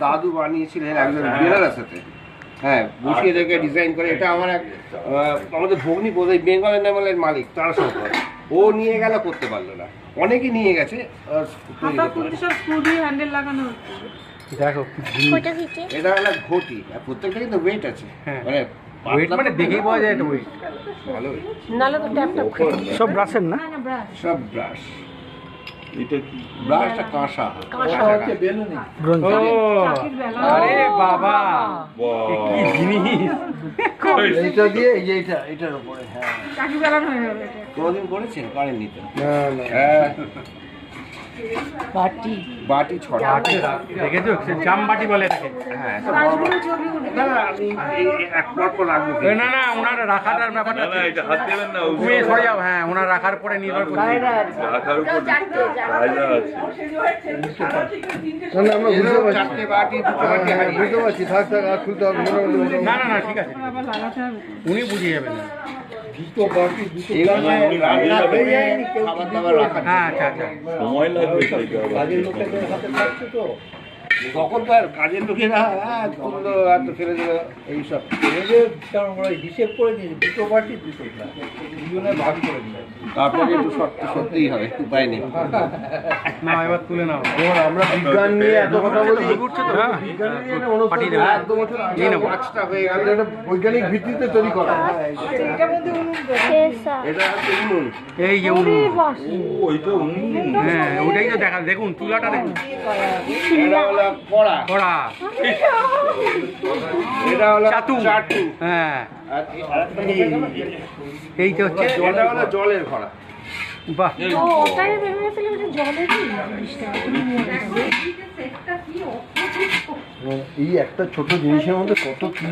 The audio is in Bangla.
দাদু বানিয়েছিলেন একজন বেলার সাথে, হ্যাঁ, বসিয়ে দেখে ডিজাইন করে। এটা আমার আমাদের ভগ্নি বেঙ্গল এনামেলের মালিক, তার সঙ্গে ও নিয়ে গেল, করতে পারলো না। অনেকেই নিয়ে গেছে। দেখো এটা হলো ঘটি, আর প্রত্যেকটা কিন্তু ওয়েট আছে, মানে ওয়েট মানে দেখেই পাওয়া যায়। এটা ওয়েট ভালো, সব ব্রাশের না, সব ব্রাশ। এটা কি ব্রাশটা? কাঁসা। আরে বাবা, কি জিনিস! এটা দিয়ে এই যে এটার উপরে, হ্যাঁ, চাকি বেলান হয়ে যাবে। কোনদিন করেছেন? করেননি তো? না না। বাটি বাটি ছড়া দেখেছো, জাম বাটি বলে এটাকে। হ্যাঁ, না না, আমি এক পট রাখবো না। না, ওনার রাখাটার ব্যাপারটা, না এটা হাত দেবেন না, তুমি সরে যাও। হ্যাঁ, ওনার রাখার পরে নির্ভর করছে, রাখার উপর জায়গা আছে। না না, আমরা চারটে বাটি, দুটো বাটি হারিয়ে বুঝতে পারছি। থাক থাক, আর খুলতে হবে না। না না, ঠিক আছে, উনি বুঝিয়ে যাবেন। সময় লাগবে, তখন তো আর কাজের লোকেরা ফেলে দেবে এইসব হিসেব করে দিয়েছে। দুটো বাটি দুজনে ভাগ করে দিল, তারপরে একটু সত্যিই হবে, উপায় নেই। না, এবার তুলে নাও। আমরা বিজ্ঞান নিয়ে এত কথা বলি, হয়ে গেল। এটা বৈজ্ঞানিক ভিত্তিতে তৈরি করা। এটা হচ্ছে উনুন, এই যে উনুন, হ্যাঁ, ওটাই তো দেখা। দেখুন চুলাটা দেখুন, এটা হলো কড়া, কড়া, এটা হলো চাটু, হ্যাঁ, এই তো হচ্ছে, এটা হলো জলের কড়া। বাহ, এই একটা ছোট জিনিসের মধ্যে কত কি।